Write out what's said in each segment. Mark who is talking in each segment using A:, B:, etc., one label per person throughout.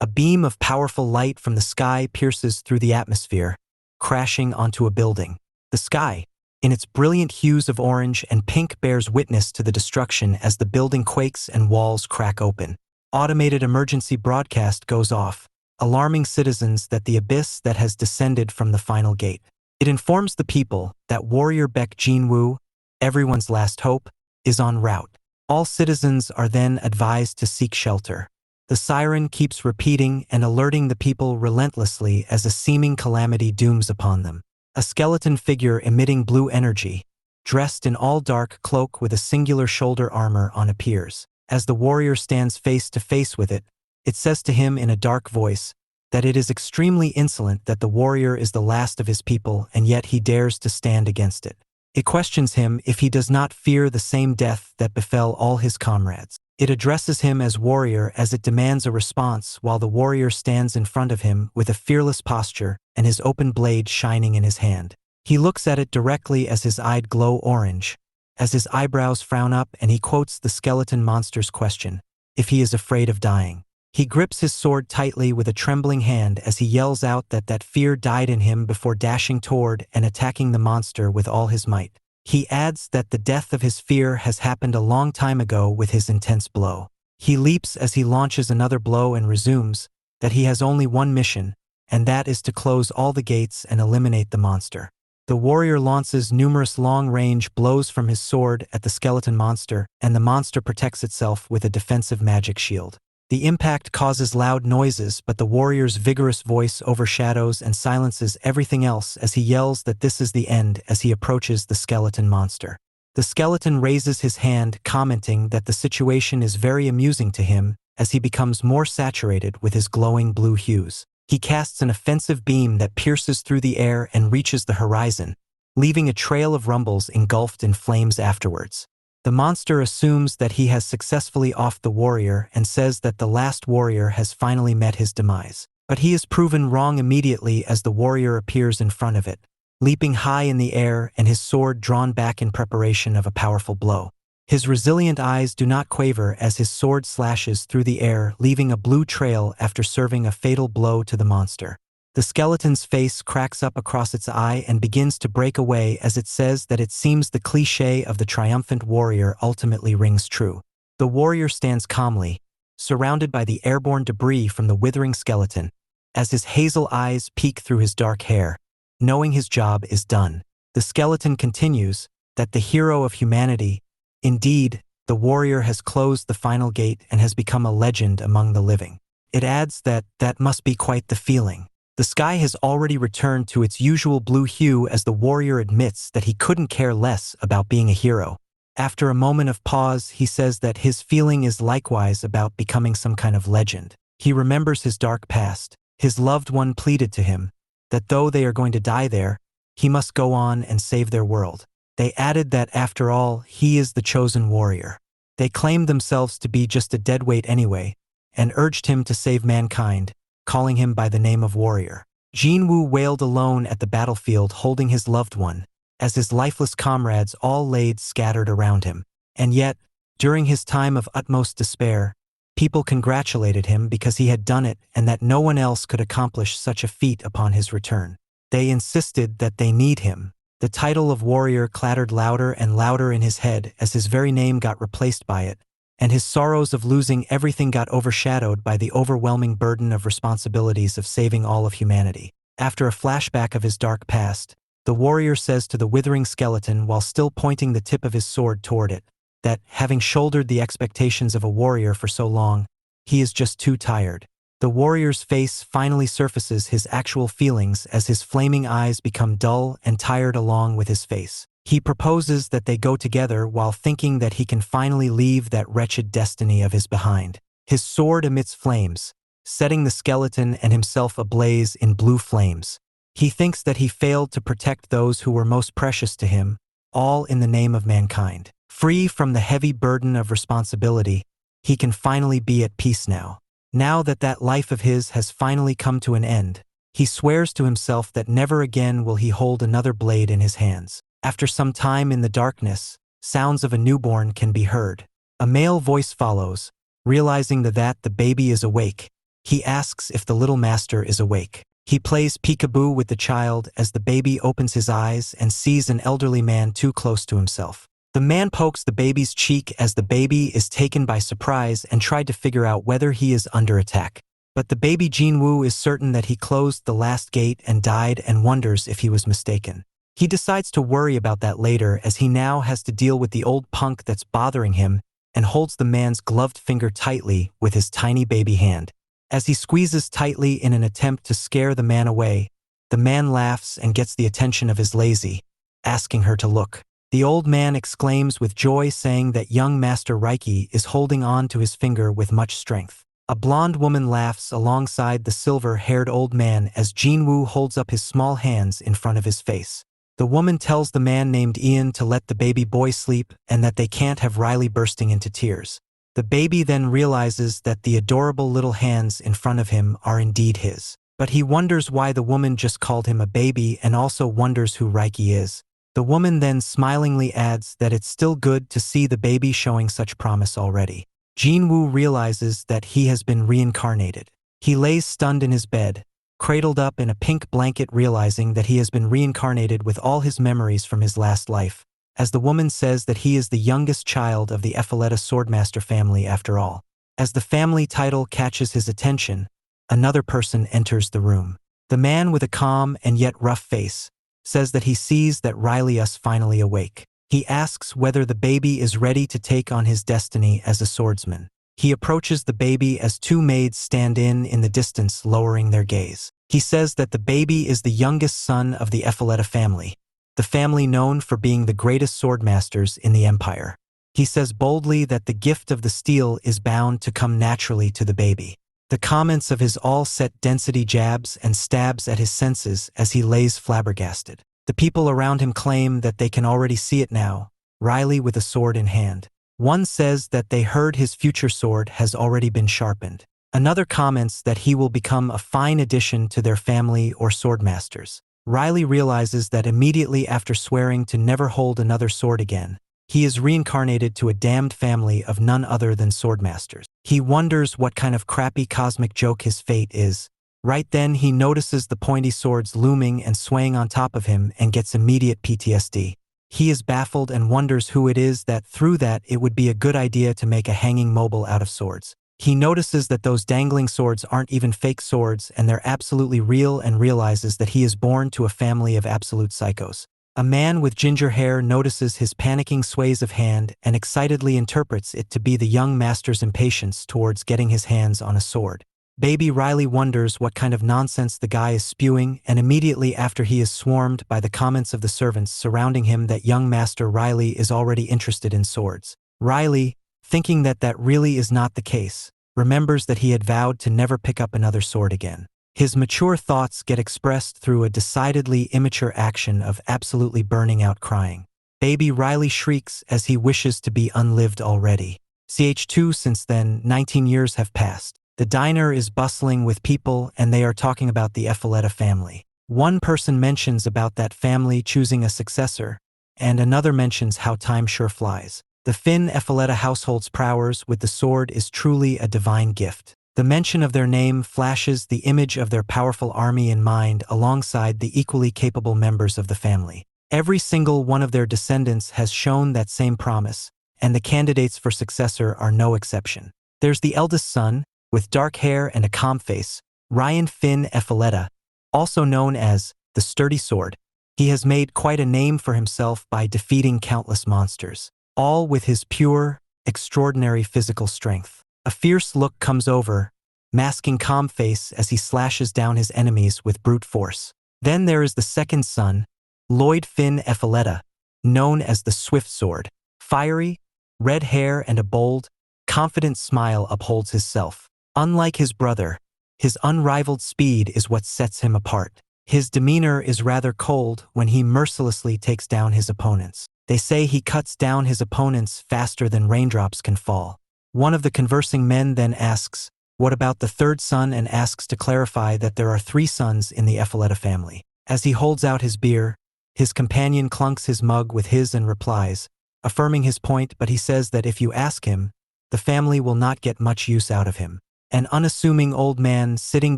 A: A beam of powerful light from the sky pierces through the atmosphere, crashing onto a building. The sky, in its brilliant hues of orange and pink, bears witness to the destruction as the building quakes and walls crack open. Automated emergency broadcast goes off, alarming citizens that the abyss that has descended from the final gate. It informs the people that warrior Baek Jinwoo, everyone's last hope, is en route. All citizens are then advised to seek shelter. The siren keeps repeating and alerting the people relentlessly as a seeming calamity dooms upon them. A skeleton figure emitting blue energy, dressed in all dark cloak with a singular shoulder armor on, appears. As the warrior stands face to face with it, it says to him in a dark voice that it is extremely insolent that the warrior is the last of his people and yet he dares to stand against it. It questions him if he does not fear the same death that befell all his comrades. It addresses him as warrior as it demands a response while the warrior stands in front of him with a fearless posture and his open blade shining in his hand. He looks at it directly as his eyes glow orange, as his eyebrows frown up, and he quotes the skeleton monster's question, if he is afraid of dying. He grips his sword tightly with a trembling hand as he yells out that fear died in him before dashing toward and attacking the monster with all his might. He adds that the death of his fear has happened a long time ago with his intense blow. He leaps as he launches another blow and resumes that he has only one mission, and that is to close all the gates and eliminate the monster. The warrior launches numerous long-range blows from his sword at the skeleton monster, and the monster protects itself with a defensive magic shield. The impact causes loud noises, but the warrior's vigorous voice overshadows and silences everything else as he yells that this is the end as he approaches the skeleton monster. The skeleton raises his hand, commenting that the situation is very amusing to him as he becomes more saturated with his glowing blue hues. He casts an offensive beam that pierces through the air and reaches the horizon, leaving a trail of rumbles engulfed in flames afterwards. The monster assumes that he has successfully offed the warrior and says that the last warrior has finally met his demise. But he is proven wrong immediately as the warrior appears in front of it, leaping high in the air and his sword drawn back in preparation of a powerful blow. His resilient eyes do not quaver as his sword slashes through the air, leaving a blue trail after serving a fatal blow to the monster. The skeleton's face cracks up across its eye and begins to break away as it says that it seems the cliché of the triumphant warrior ultimately rings true. The warrior stands calmly, surrounded by the airborne debris from the withering skeleton, as his hazel eyes peek through his dark hair, knowing his job is done. The skeleton continues that the hero of humanity, indeed, the warrior has closed the final gate and has become a legend among the living. It adds that must be quite the feeling. The sky has already returned to its usual blue hue as the warrior admits that he couldn't care less about being a hero. After a moment of pause, he says that his feeling is likewise about becoming some kind of legend. He remembers his dark past. His loved one pleaded to him that though they are going to die there, he must go on and save their world. They added that after all, he is the chosen warrior. They claimed themselves to be just a deadweight anyway, and urged him to save mankind, calling him by the name of warrior. Jinwoo wailed alone at the battlefield holding his loved one, as his lifeless comrades all laid scattered around him. And yet, during his time of utmost despair, people congratulated him because he had done it and that no one else could accomplish such a feat upon his return. They insisted that they need him. The title of warrior clattered louder and louder in his head as his very name got replaced by it, and his sorrows of losing everything got overshadowed by the overwhelming burden of responsibilities of saving all of humanity. After a flashback of his dark past, the warrior says to the withering skeleton while still pointing the tip of his sword toward it, that, having shouldered the expectations of a warrior for so long, he is just too tired. The warrior's face finally surfaces his actual feelings as his flaming eyes become dull and tired along with his face. He proposes that they go together while thinking that he can finally leave that wretched destiny of his behind. His sword emits flames, setting the skeleton and himself ablaze in blue flames. He thinks that he failed to protect those who were most precious to him, all in the name of mankind. Free from the heavy burden of responsibility, he can finally be at peace now. Now that life of his has finally come to an end, he swears to himself that never again will he hold another blade in his hands. After some time in the darkness, sounds of a newborn can be heard. A male voice follows, realizing that the baby is awake, He asks if the little master is awake. He plays peekaboo with the child as the baby opens his eyes and sees an elderly man too close to himself. The man pokes the baby's cheek as the baby is taken by surprise and tried to figure out whether he is under attack. But the baby Jinwoo is certain that he closed the last gate and died and wonders if he was mistaken. He decides to worry about that later as he now has to deal with the old punk that's bothering him and holds the man's gloved finger tightly with his tiny baby hand. As he squeezes tightly in an attempt to scare the man away, the man laughs and gets the attention of his lazy, asking her to look. The old man exclaims with joy, saying that young Master Reiki is holding on to his finger with much strength. A blonde woman laughs alongside the silver-haired old man as Jinwoo holds up his small hands in front of his face. The woman tells the man named Ian to let the baby boy sleep and that they can't have Riley bursting into tears. The baby then realizes that the adorable little hands in front of him are indeed his. But he wonders why the woman just called him a baby and also wonders who Reiki is. The woman then smilingly adds that it's still good to see the baby showing such promise already. Jinwoo realizes that he has been reincarnated. He lays stunned in his bed, cradled up in a pink blanket, realizing that he has been reincarnated with all his memories from his last life, as the woman says that he is the youngest child of the Epholeta Swordmaster family after all. As the family title catches his attention, another person enters the room. The man with a calm and yet rough face says that he sees that Riley is finally awake. He asks whether the baby is ready to take on his destiny as a swordsman. He approaches the baby as two maids stand in the distance, lowering their gaze. He says that the baby is the youngest son of the Epholeta family, the family known for being the greatest swordmasters in the empire. He says boldly that the gift of the steel is bound to come naturally to the baby. The comments of his all-set density jabs and stabs at his senses as he lays flabbergasted. The people around him claim that they can already see it now, Riley with a sword in hand. One says that they heard his future sword has already been sharpened. Another comments that he will become a fine addition to their family or swordmasters. Riley realizes that immediately after swearing to never hold another sword again, he is reincarnated to a damned family of none other than swordmasters. He wonders what kind of crappy cosmic joke his fate is. Right then he notices the pointy swords looming and swaying on top of him and gets immediate PTSD. He is baffled and wonders who it is that through that it would be a good idea to make a hanging mobile out of swords. He notices that those dangling swords aren't even fake swords and they're absolutely real, and realizes that he is born to a family of absolute psychos. A man with ginger hair notices his panicking sways of hand and excitedly interprets it to be the young master's impatience towards getting his hands on a sword. Baby Riley wonders what kind of nonsense the guy is spewing, and immediately after he is swarmed by the comments of the servants surrounding him that young Master Riley is already interested in swords. Riley, thinking that that really is not the case, remembers that he had vowed to never pick up another sword again. His mature thoughts get expressed through a decidedly immature action of absolutely burning out crying. Baby Riley shrieks as he wishes to be unlived already. Ch2 Since then, 19 years have passed. The diner is bustling with people and they are talking about the Epholeta family. One person mentions about that family choosing a successor, and another mentions how time sure flies. The Finn Epholeta household's prowess with the sword is truly a divine gift. The mention of their name flashes the image of their powerful army in mind alongside the equally capable members of the family. Every single one of their descendants has shown that same promise, and the candidates for successor are no exception. There's the eldest son, with dark hair and a calm face, Ryan Finn Epholeta, also known as the Sturdy Sword. He has made quite a name for himself by defeating countless monsters, all with his pure, extraordinary physical strength. A fierce look comes over, masking calm face as he slashes down his enemies with brute force. Then there is the second son, Lloyd Finn Epholeta, known as the Swift Sword. Fiery, red hair and a bold, confident smile upholds his self. Unlike his brother, his unrivaled speed is what sets him apart. His demeanor is rather cold when he mercilessly takes down his opponents. They say he cuts down his opponents faster than raindrops can fall. One of the conversing men then asks, "What about the third son?" and asks to clarify that there are 3 sons in the Epholeta family. As he holds out his beer, his companion clunks his mug with his and replies, affirming his point, but he says that if you ask him, the family will not get much use out of him. an unassuming old man sitting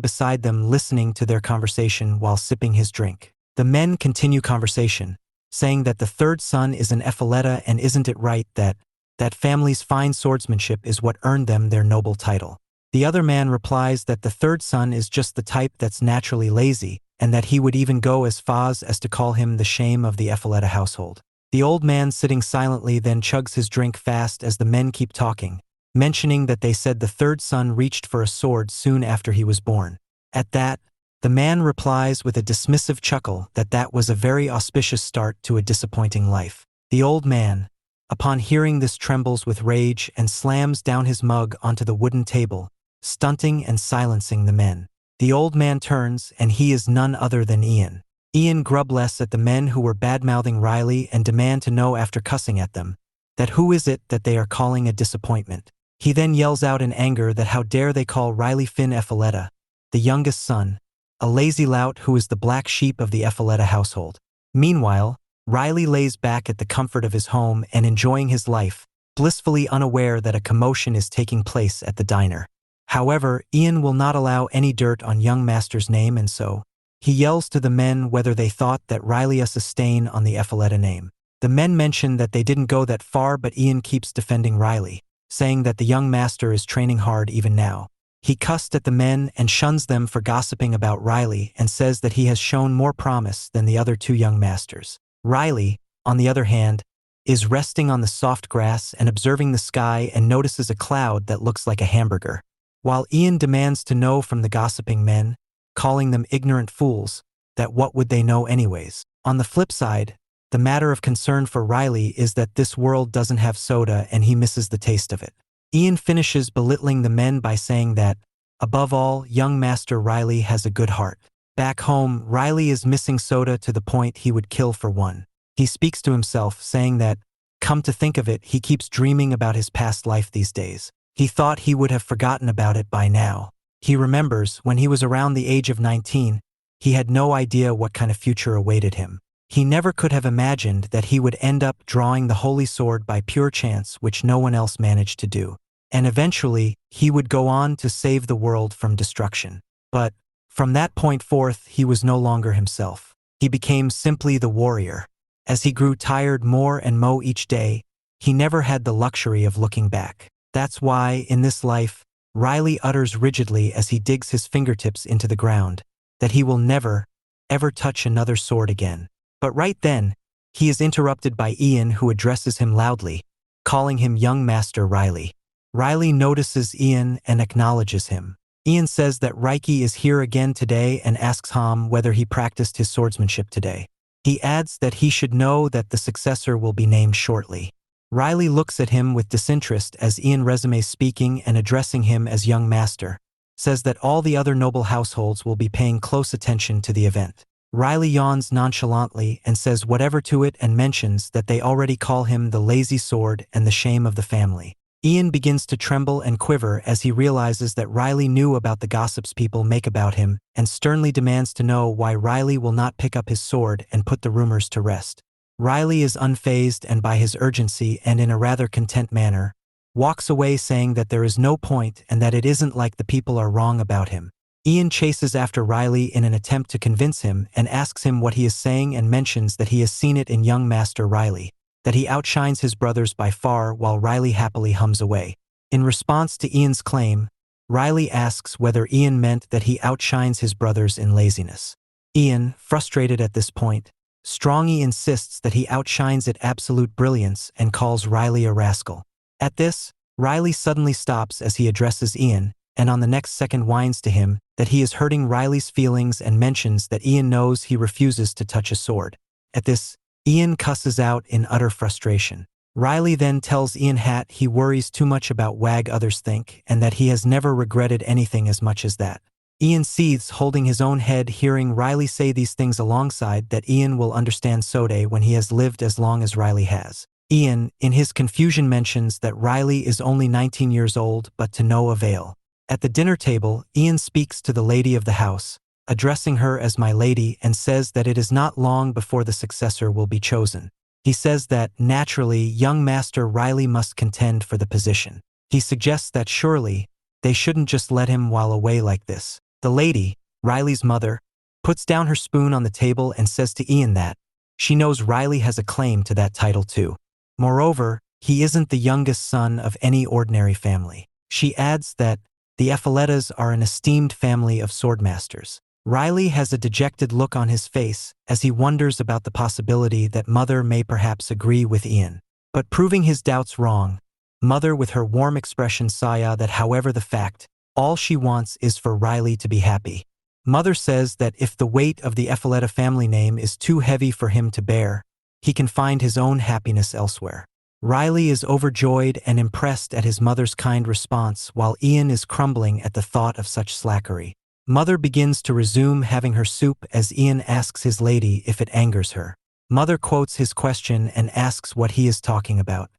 A: beside them listening to their conversation while sipping his drink. The men continue conversation, saying that the third son is an epauletta and isn't it right that family's fine swordsmanship is what earned them their noble title. The other man replies that the third son is just the type that's naturally lazy, and that he would even go as far as to call him the shame of the epauletta household. The old man sitting silently then chugs his drink fast as the men keep talking, mentioning that they said the third son reached for a sword soon after he was born. At that, the man replies with a dismissive chuckle that that was a very auspicious start to a disappointing life. The old man, upon hearing this, trembles with rage and slams down his mug onto the wooden table, stunting and silencing the men. The old man turns, and he is none other than Ian. Ian grubless at the men who were bad-mouthing Riley and demand to know after cussing at them that who is it that they are calling a disappointment. He then yells out in anger that how dare they call Riley Finn epauletta, the youngest son, a lazy lout who is the black sheep of the epauletta household. Meanwhile, Riley lays back at the comfort of his home and enjoying his life, blissfully unaware that a commotion is taking place at the diner. However, Ian will not allow any dirt on young master's name, and so he yells to the men whether they thought that Riley a stain on the epauletta name. The men mention that they didn't go that far, but Ian keeps defending Riley, saying that the young master is training hard even now. He cussed at the men and shuns them for gossiping about Riley and says that he has shown more promise than the other two young masters. Riley, on the other hand, is resting on the soft grass and observing the sky and notices a cloud that looks like a hamburger. While Ian demands to know from the gossiping men, calling them ignorant fools, that what would they know anyways. On the flip side, the matter of concern for Riley is that this world doesn't have soda and he misses the taste of it. Ian finishes belittling the men by saying that, above all, young Master Riley has a good heart. Back home, Riley is missing soda to the point he would kill for one. He speaks to himself, saying that, come to think of it, he keeps dreaming about his past life these days. He thought he would have forgotten about it by now. He remembers, when he was around the age of 19, he had no idea what kind of future awaited him. He never could have imagined that he would end up drawing the holy sword by pure chance, which no one else managed to do. And eventually, he would go on to save the world from destruction. But from that point forth, he was no longer himself. He became simply the warrior. As he grew tired more and more each day, he never had the luxury of looking back. That's why, in this life, Riley utters rigidly as he digs his fingertips into the ground, that he will never, ever touch another sword again. But right then, he is interrupted by Ian, who addresses him loudly, calling him young Master Riley. Riley notices Ian and acknowledges him. Ian says that Reiki is here again today and asks Ham whether he practiced his swordsmanship today. He adds that he should know that the successor will be named shortly. Riley looks at him with disinterest as Ian resumes speaking and addressing him as young master, says that all the other noble households will be paying close attention to the event. Riley yawns nonchalantly and says whatever to it and mentions that they already call him the lazy sword and the shame of the family. Ian begins to tremble and quiver as he realizes that Riley knew about the gossips people make about him and sternly demands to know why Riley will not pick up his sword and put the rumors to rest. Riley is unfazed and by his urgency and in a rather content manner, walks away saying that there is no point and that it isn't like the people are wrong about him. Ian chases after Riley in an attempt to convince him and asks him what he is saying and mentions that he has seen it in young Master Riley, that he outshines his brothers by far while Riley happily hums away. In response to Ian's claim, Riley asks whether Ian meant that he outshines his brothers in laziness. Ian, frustrated at this point, strongly insists that he outshines at absolute brilliance and calls Riley a rascal. At this, Riley suddenly stops as he addresses Ian, and on the next second whines to him that he is hurting Riley's feelings and mentions that Ian knows he refuses to touch a sword. At this, Ian cusses out in utter frustration. Riley then tells Ian he worries too much about what others think and that he has never regretted anything as much as that. Ian seethes, holding his own head, hearing Riley say these things alongside that Ian will understand Sode when he has lived as long as Riley has. Ian, in his confusion, mentions that Riley is only 19 years old, but to no avail. At the dinner table, Ian speaks to the lady of the house, addressing her as my lady, and says that it is not long before the successor will be chosen. He says that, naturally, young Master Riley must contend for the position. He suggests that surely, They shouldn't just let him while away like this. The lady, Riley's mother, puts down her spoon on the table and says to Ian that she knows Riley has a claim to that title too. Moreover, he isn't the youngest son of any ordinary family. She adds that the Epauletas are an esteemed family of swordmasters. Riley has a dejected look on his face as he wonders about the possibility that Mother may perhaps agree with Ian. But proving his doubts wrong, Mother with her warm expression says that however the fact, all she wants is for Riley to be happy. Mother says that if the weight of the Epauleta family name is too heavy for him to bear, he can find his own happiness elsewhere. Riley is overjoyed and impressed at his mother's kind response while Ian is crumbling at the thought of such slackery. Mother begins to resume having her soup as Ian asks his lady if it angers her. Mother quotes his question and asks what he is talking about.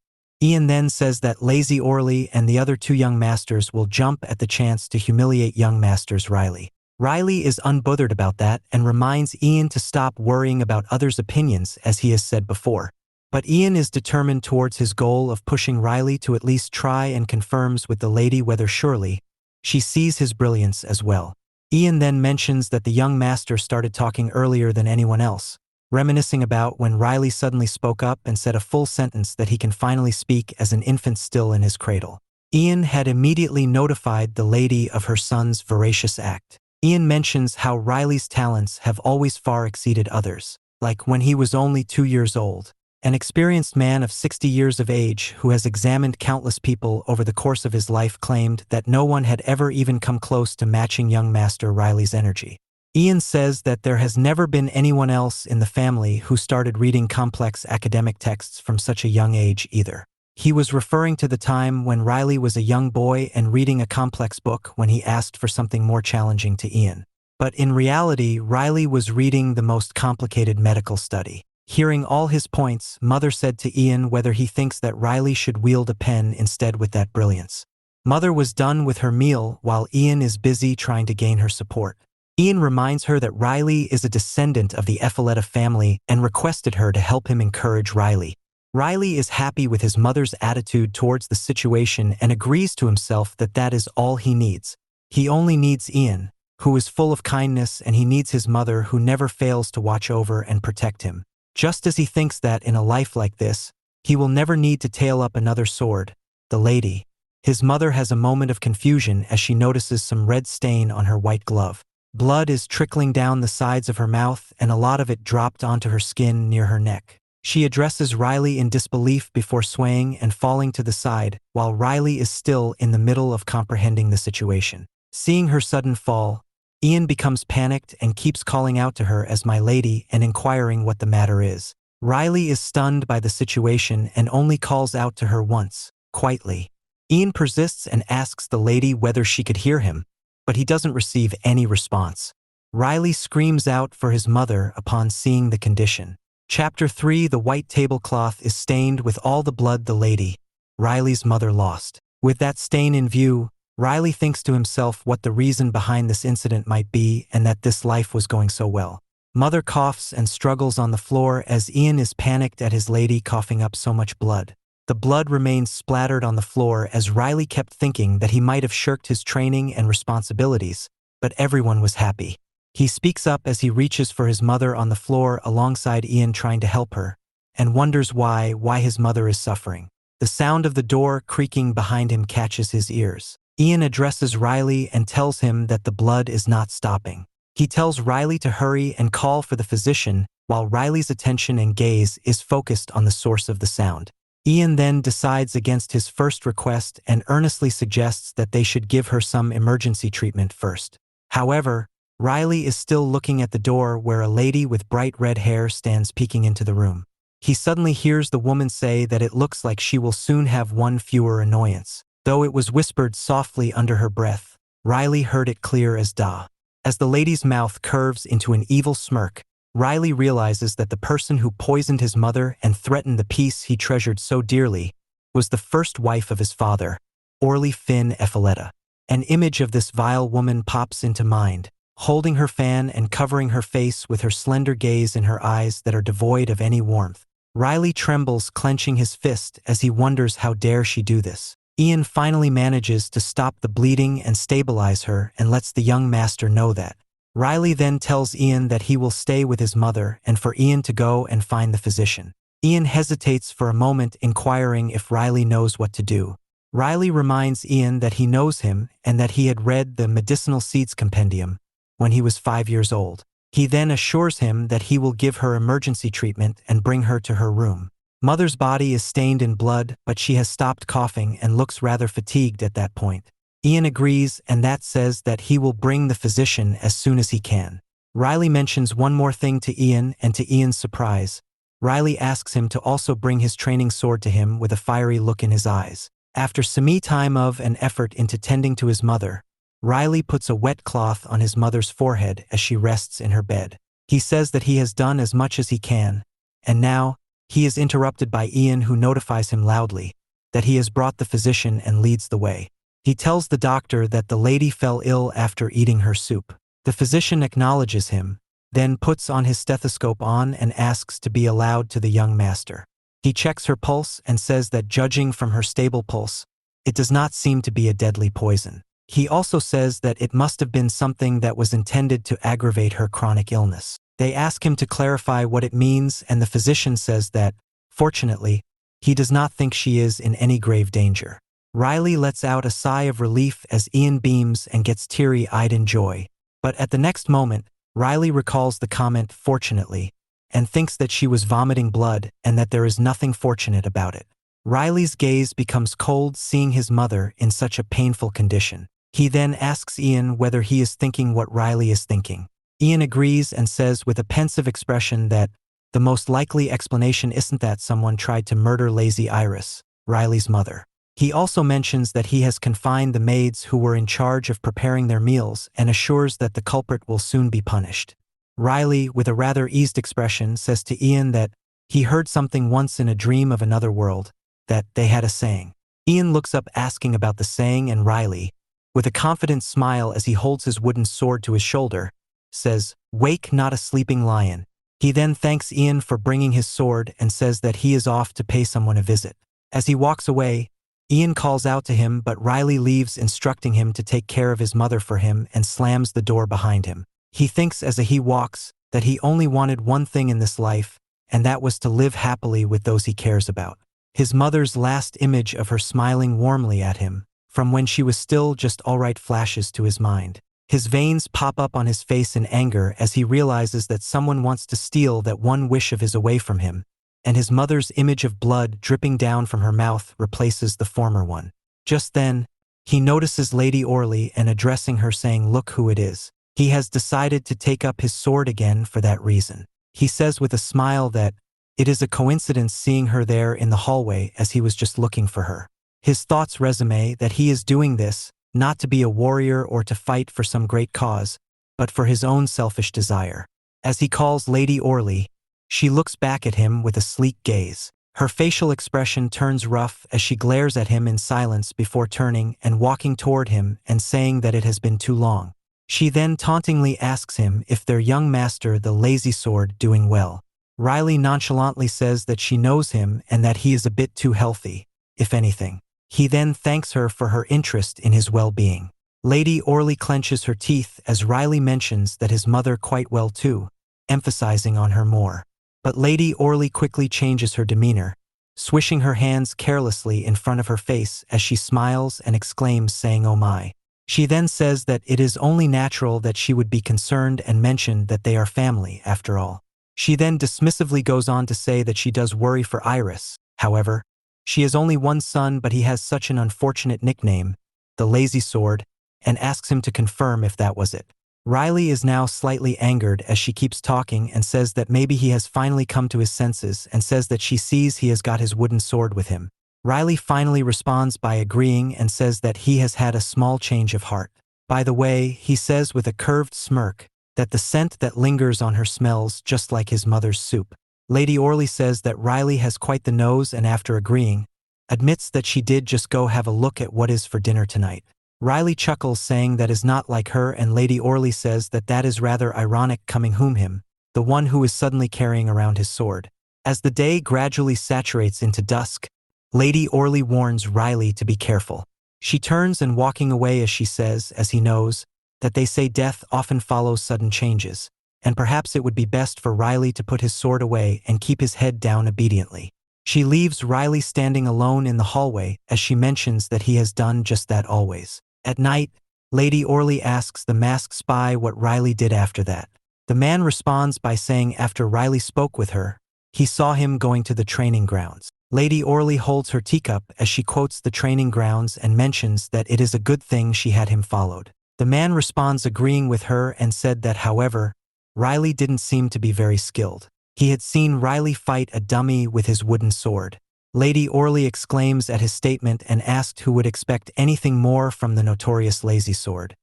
A: Ian then says that Lazy Orly and the other two young masters will jump at the chance to humiliate young masters Riley. Riley is unbothered about that and reminds Ian to stop worrying about others' opinions as he has said before. But Ian is determined towards his goal of pushing Riley to at least try and confirms with the lady whether surely she sees his brilliance as well. Ian then mentions that the young master started talking earlier than anyone else, reminiscing about when Riley suddenly spoke up and said a full sentence that he can finally speak as an infant still in his cradle. Ian had immediately notified the lady of her son's voracious act. Ian mentions how Riley's talents have always far exceeded others, like when he was only 2 years old. An experienced man of 60 years of age who has examined countless people over the course of his life claimed that no one had ever even come close to matching young Master Riley's energy. Ian says that there has never been anyone else in the family who started reading complex academic texts from such a young age either. He was referring to the time when Riley was a young boy and reading a complex book when he asked for something more challenging to Ian. But in reality, Riley was reading the most complicated medical study. Hearing all his points, Mother said to Ian whether he thinks that Riley should wield a pen instead with that brilliance. Mother was done with her meal while Ian is busy trying to gain her support. Ian reminds her that Riley is a descendant of the Ephauleta family and requested her to help him encourage Riley. Riley is happy with his mother's attitude towards the situation and agrees to himself that that is all he needs. He only needs Ian, who is full of kindness, and he needs his mother who never fails to watch over and protect him. Just as he thinks that in a life like this, he will never need to tail up another sword, the lady. His mother has a moment of confusion as she notices some red stain on her white glove. Blood is trickling down the sides of her mouth and a lot of it dropped onto her skin near her neck. She addresses Riley in disbelief before swaying and falling to the side, while Riley is still in the middle of comprehending the situation. Seeing her sudden fall, Ian becomes panicked and keeps calling out to her as my lady and inquiring what the matter is. Riley is stunned by the situation and only calls out to her once, quietly. Ian persists and asks the lady whether she could hear him, but he doesn't receive any response. Riley screams out for his mother upon seeing the condition. Chapter 3. The white tablecloth is stained with all the blood the lady, Riley's mother, lost. With that stain in view, Riley thinks to himself what the reason behind this incident might be and that this life was going so well. Mother coughs and struggles on the floor as Ian is panicked at his lady coughing up so much blood. The blood remains splattered on the floor as Riley kept thinking that he might have shirked his training and responsibilities, but everyone was happy. He speaks up as he reaches for his mother on the floor alongside Ian trying to help her, and wonders why his mother is suffering. The sound of the door creaking behind him catches his ears. Ian addresses Riley and tells him that the blood is not stopping. He tells Riley to hurry and call for the physician, while Riley's attention and gaze is focused on the source of the sound. Ian then decides against his first request and earnestly suggests that they should give her some emergency treatment first. However, Riley is still looking at the door where a lady with bright red hair stands peeking into the room. He suddenly hears the woman say that it looks like she will soon have one fewer annoyance. Though it was whispered softly under her breath, Riley heard it clear as day. As the lady's mouth curves into an evil smirk, Riley realizes that the person who poisoned his mother and threatened the peace he treasured so dearly was the first wife of his father, Orly Finn Ephauleta. An image of this vile woman pops into mind, holding her fan and covering her face with her slender gaze in her eyes that are devoid of any warmth. Riley trembles, clenching his fist as he wonders how dare she do this. Ian finally manages to stop the bleeding and stabilize her and lets the young master know that. Riley then tells Ian that he will stay with his mother and for Ian to go and find the physician. Ian hesitates for a moment, inquiring if Riley knows what to do. Riley reminds Ian that he knows him and that he had read the Medicinal Seeds Compendium when he was 5 years old. He then assures him that he will give her emergency treatment and bring her to her room. Mother's body is stained in blood, but she has stopped coughing and looks rather fatigued at that point. Ian agrees, and that says that he will bring the physician as soon as he can. Riley mentions one more thing to Ian, and to Ian's surprise, Riley asks him to also bring his training sword to him with a fiery look in his eyes. After some time of and effort into tending to his mother, Riley puts a wet cloth on his mother's forehead as she rests in her bed. He says that he has done as much as he can, and now, he is interrupted by Ian, who notifies him loudly that he has brought the physician and leads the way. He tells the doctor that the lady fell ill after eating her soup. The physician acknowledges him, then puts on his stethoscope and asks to be allowed to the young master. He checks her pulse and says that judging from her stable pulse, it does not seem to be a deadly poison. He also says that it must have been something that was intended to aggravate her chronic illness. They ask him to clarify what it means, and the physician says that, fortunately, he does not think she is in any grave danger. Riley lets out a sigh of relief as Ian beams and gets teary-eyed in joy. But at the next moment, Riley recalls the comment "fortunately" and thinks that she was vomiting blood and that there is nothing fortunate about it. Riley's gaze becomes cold seeing his mother in such a painful condition. He then asks Ian whether he is thinking what Riley is thinking. Ian agrees and says with a pensive expression that the most likely explanation isn't that someone tried to murder Lazy Iris, Riley's mother. He also mentions that he has confined the maids who were in charge of preparing their meals and assures that the culprit will soon be punished. Riley, with a rather eased expression, says to Ian that he heard something once in a dream of another world, that they had a saying. Ian looks up asking about the saying, and Riley, with a confident smile as he holds his wooden sword to his shoulder, says, "Wake not a sleeping lion." He then thanks Ian for bringing his sword and says that he is off to pay someone a visit. As he walks away, Ian calls out to him, but Riley leaves, instructing him to take care of his mother for him, and slams the door behind him. He thinks as he walks that he only wanted one thing in this life, and that was to live happily with those he cares about. His mother's last image of her smiling warmly at him, from when she was still just alright, flashes to his mind. His veins pop up on his face in anger as he realizes that someone wants to steal that one wish of his away from him, and his mother's image of blood dripping down from her mouth replaces the former one. Just then, he notices Lady Orly and addressing her saying, "Look who it is." He has decided to take up his sword again for that reason. He says with a smile that it is a coincidence seeing her there in the hallway as he was just looking for her. His thoughts resume that he is doing this not to be a warrior or to fight for some great cause, but for his own selfish desire. As he calls Lady Orly, she looks back at him with a sleek gaze. Her facial expression turns rough as she glares at him in silence before turning and walking toward him and saying that it has been too long. She then tauntingly asks him if their young master, the Lazy Sword, doing well. Riley nonchalantly says that she knows him and that he is a bit too healthy, if anything. He then thanks her for her interest in his well-being. Lady Orly clenches her teeth as Riley mentions that his mother quite well too, emphasizing on her more. But Lady Orly quickly changes her demeanor, swishing her hands carelessly in front of her face as she smiles and exclaims, saying, "Oh my." She then says that it is only natural that she would be concerned and mention that they are family after all. She then dismissively goes on to say that she does worry for Iris. However, she has only one son, but he has such an unfortunate nickname, the Lazy Sword, and asks him to confirm if that was it. Riley is now slightly angered as she keeps talking and says that maybe he has finally come to his senses and says that she sees he has got his wooden sword with him. Riley finally responds by agreeing and says that he has had a small change of heart. By the way, he says with a curved smirk that the scent that lingers on her smells just like his mother's soup. Lady Orly says that Riley has quite the nose and after agreeing, admits that she did just go have a look at what is for dinner tonight. Riley chuckles saying that is not like her, and Lady Orly says that that is rather ironic coming whom him, the one who is suddenly carrying around his sword. As the day gradually saturates into dusk, Lady Orly warns Riley to be careful. She turns and walking away as she says, as he knows, that they say death often follows sudden changes, and perhaps it would be best for Riley to put his sword away and keep his head down obediently. She leaves Riley standing alone in the hallway as she mentions that he has done just that always. At night, Lady Orly asks the masked spy what Riley did after that. The man responds by saying after Riley spoke with her, he saw him going to the training grounds. Lady Orly holds her teacup as she quotes the training grounds and mentions that it is a good thing she had him followed. The man responds agreeing with her and said that, however, Riley didn't seem to be very skilled. He had seen Riley fight a dummy with his wooden sword. Lady Orly exclaims at his statement and asked who would expect anything more from the notorious lazy sword.